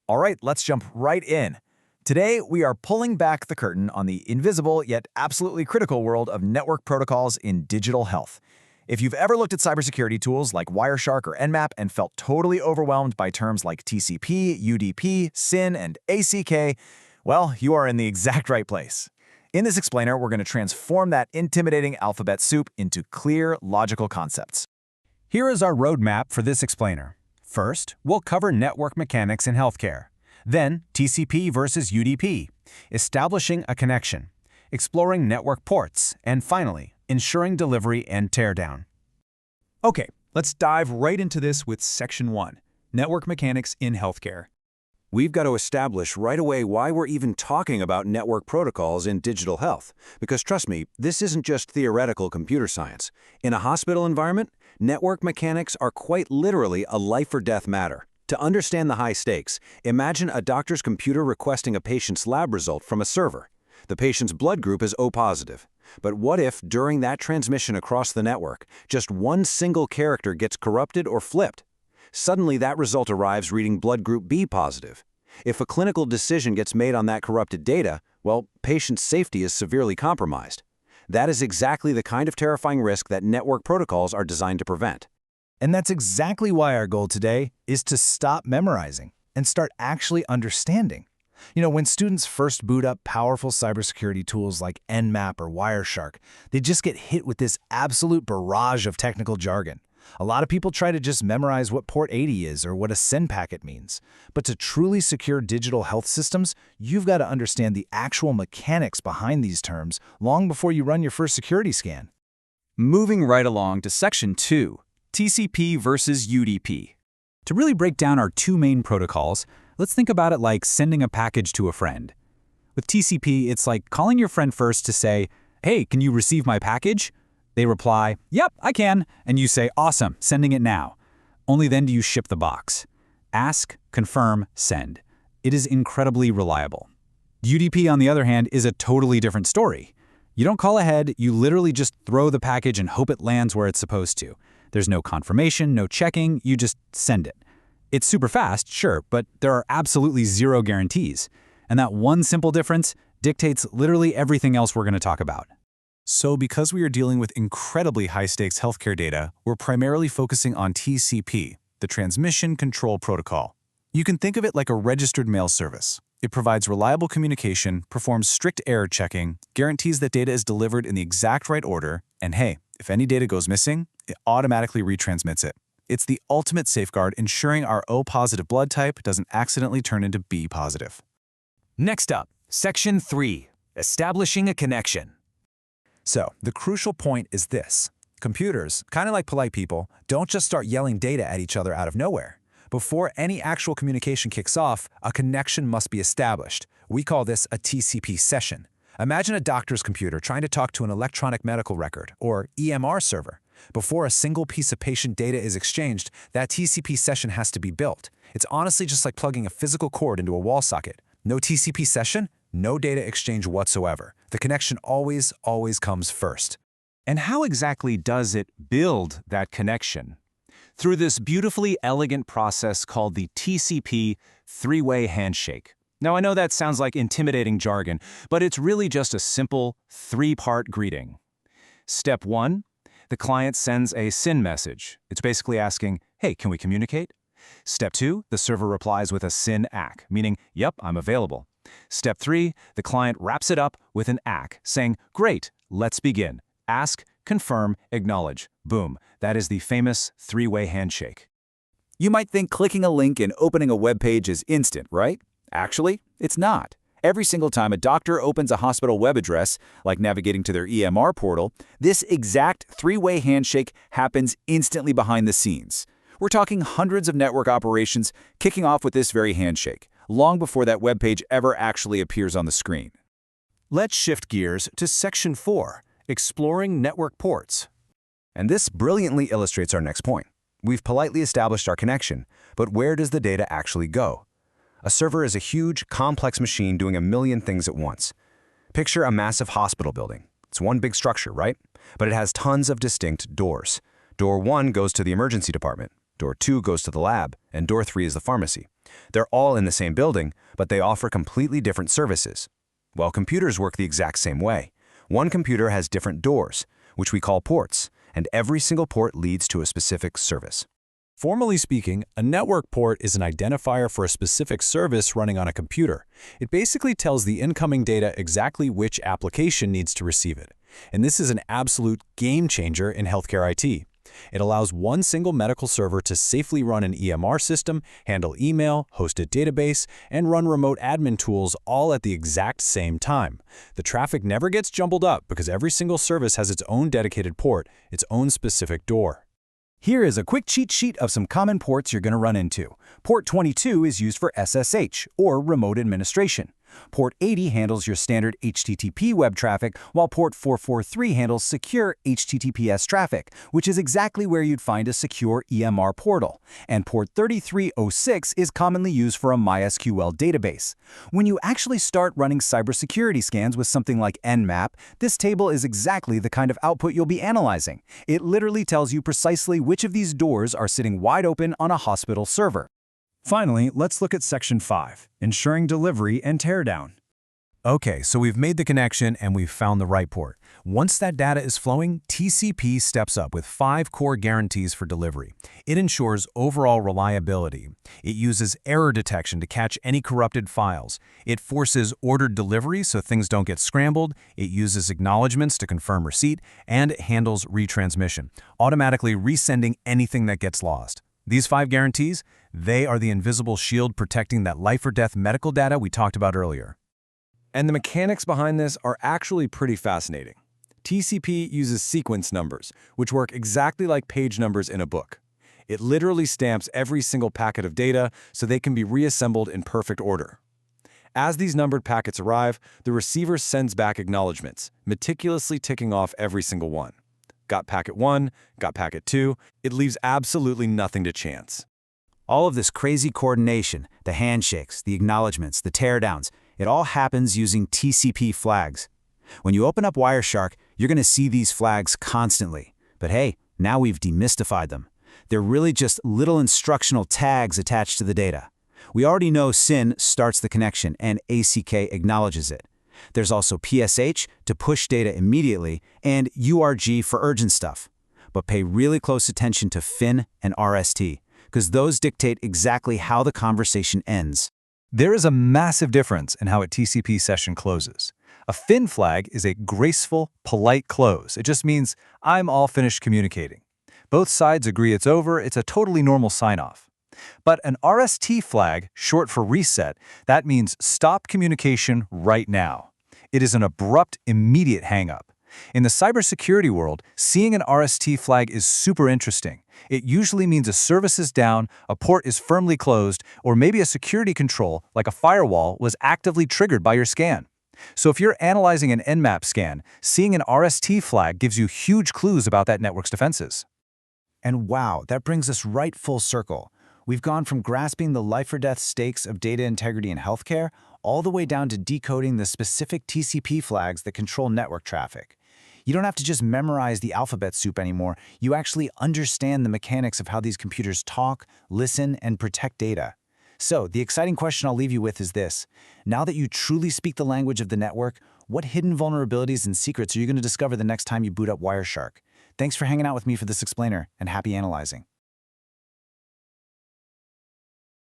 All right, let's jump right in. Today, we are pulling back the curtain on the invisible yet absolutely critical world of network protocols in digital health. If you've ever looked at cybersecurity tools like Wireshark or Nmap and felt totally overwhelmed by terms like TCP, UDP, SYN, and ACK, well, you are in the exact right place. In this explainer, we're going to transform that intimidating alphabet soup into clear, logical concepts. Here is our roadmap for this explainer. First, we'll cover network mechanics in healthcare. Then, TCP versus UDP, establishing a connection, exploring network ports, and finally, ensuring delivery and teardown. Okay, let's dive right into this with Section 1, Network Mechanics in Healthcare. We've got to establish right away why we're even talking about network protocols in digital health. Because trust me, this isn't just theoretical computer science. In a hospital environment, network mechanics are quite literally a life-or-death matter. To understand the high stakes, imagine a doctor's computer requesting a patient's lab result from a server. The patient's blood group is O positive. But what if, during that transmission across the network, just one single character gets corrupted or flipped? Suddenly that result arrives reading blood group B positive. If a clinical decision gets made on that corrupted data, well, patient safety is severely compromised. That is exactly the kind of terrifying risk that network protocols are designed to prevent. And that's exactly why our goal today is to stop memorizing and start actually understanding. When students first boot up powerful cybersecurity tools like Nmap or Wireshark, they just get hit with this absolute barrage of technical jargon. A lot of people try to just memorize what port 80 is or what a SYN packet means. But to truly secure digital health systems, you've got to understand the actual mechanics behind these terms long before you run your first security scan. Moving right along to Section 2, TCP versus UDP. To really break down our two main protocols, let's think about it like sending a package to a friend. With TCP, it's like calling your friend first to say, "Hey, can you receive my package?" They reply, "Yep, I can," and you say, "Awesome, sending it now." Only then do you ship the box. Ask, confirm, send. It is incredibly reliable. UDP, on the other hand, is a totally different story. You don't call ahead, you literally just throw the package and hope it lands where it's supposed to. There's no confirmation, no checking, you just send it. It's super fast, sure, but there are absolutely zero guarantees. And that one simple difference dictates literally everything else we're going to talk about. So because we are dealing with incredibly high-stakes healthcare data, we're primarily focusing on TCP, the Transmission Control Protocol. You can think of it like a registered mail service. It provides reliable communication, performs strict error checking, guarantees that data is delivered in the exact right order, and hey, if any data goes missing, it automatically retransmits it. It's the ultimate safeguard ensuring our O-positive blood type doesn't accidentally turn into B-positive. Next up, Section 3, Establishing a Connection. So, the crucial point is this. Computers, kind of like polite people, don't just start yelling data at each other out of nowhere. Before any actual communication kicks off, a connection must be established. We call this a TCP session. Imagine a doctor's computer trying to talk to an electronic medical record, or EMR server. Before a single piece of patient data is exchanged, that TCP session has to be built. It's honestly just like plugging a physical cord into a wall socket. No TCP session, no data exchange whatsoever. The connection always comes first. And how exactly does it build that connection? Through this beautifully elegant process called the TCP three-way handshake. Now, I know that sounds like intimidating jargon, but it's really just a simple three-part greeting. Step 1, the client sends a SYN message. It's basically asking, "Hey, can we communicate?" Step 2, the server replies with a SYN ACK, meaning, "Yep, I'm available." Step 3, the client wraps it up with an ACK, saying, "Great, let's begin. Ask, confirm, acknowledge." Boom. That is the famous three-way handshake. You might think clicking a link and opening a web page is instant, right? Actually, it's not. Every single time a doctor opens a hospital web address, like navigating to their EMR portal, this exact three-way handshake happens instantly behind the scenes. We're talking hundreds of network operations kicking off with this very handshake, long before that web page ever actually appears on the screen. Let's shift gears to Section 4, Exploring Network Ports. And this brilliantly illustrates our next point. We've politely established our connection, but where does the data actually go? A server is a huge, complex machine doing a million things at once. Picture a massive hospital building. It's one big structure, right? But it has tons of distinct doors. Door 1 goes to the emergency department. Door 2 goes to the lab, and Door 3 is the pharmacy. They're all in the same building, but they offer completely different services. Well, computers work the exact same way. One computer has different doors, which we call ports, and every single port leads to a specific service. Formally speaking, a network port is an identifier for a specific service running on a computer. It basically tells the incoming data exactly which application needs to receive it. And this is an absolute game changer in healthcare IT. It allows one single medical server to safely run an EMR system, handle email, host a database, and run remote admin tools all at the exact same time. The traffic never gets jumbled up because every single service has its own dedicated port, its own specific door. Here is a quick cheat sheet of some common ports you're going to run into. Port 22 is used for SSH, or remote administration. Port 80 handles your standard HTTP web traffic, while port 443 handles secure HTTPS traffic, which is exactly where you'd find a secure EMR portal. And port 3306 is commonly used for a MySQL database. When you actually start running cybersecurity scans with something like Nmap, this table is exactly the kind of output you'll be analyzing. It literally tells you precisely which of these doors are sitting wide open on a hospital server. Finally, let's look at Section 5, ensuring delivery and teardown. Okay, so we've made the connection and we've found the right port. Once that data is flowing, TCP steps up with 5 core guarantees for delivery. It ensures overall reliability. It uses error detection to catch any corrupted files. It forces ordered delivery so things don't get scrambled. It uses acknowledgements to confirm receipt, and it handles retransmission, automatically resending anything that gets lost. These 5 guarantees, they are the invisible shield protecting that life or death medical data we talked about earlier. And the mechanics behind this are actually pretty fascinating. TCP uses sequence numbers, which work exactly like page numbers in a book. It literally stamps every single packet of data so they can be reassembled in perfect order. As these numbered packets arrive, the receiver sends back acknowledgements, meticulously ticking off every single one. Got packet 1, got packet 2, it leaves absolutely nothing to chance. All of this crazy coordination, the handshakes, the acknowledgements, the teardowns, it all happens using TCP flags. When you open up Wireshark, you're going to see these flags constantly. But hey, now we've demystified them. They're really just little instructional tags attached to the data. We already know SYN starts the connection and ACK acknowledges it. There's also PSH to push data immediately and URG for urgent stuff. But pay really close attention to FIN and RST, because those dictate exactly how the conversation ends. There is a massive difference in how a TCP session closes. A FIN flag is a graceful, polite close. It just means, I'm all finished communicating. Both sides agree it's over, it's a totally normal sign-off. But an RST flag, short for reset, that means stop communication right now. It is an abrupt, immediate hang-up. In the cybersecurity world, seeing an RST flag is super interesting. It usually means a service is down, a port is firmly closed, or maybe a security control, like a firewall, was actively triggered by your scan. So if you're analyzing an Nmap scan, seeing an RST flag gives you huge clues about that network's defenses. And wow, that brings us right full circle. We've gone from grasping the life-or-death stakes of data integrity in healthcare all the way down to decoding the specific TCP flags that control network traffic. You don't have to just memorize the alphabet soup anymore. You actually understand the mechanics of how these computers talk, listen, and protect data. So, the exciting question I'll leave you with is this. Now that you truly speak the language of the network, what hidden vulnerabilities and secrets are you going to discover the next time you boot up Wireshark? Thanks for hanging out with me for this explainer, and happy analyzing.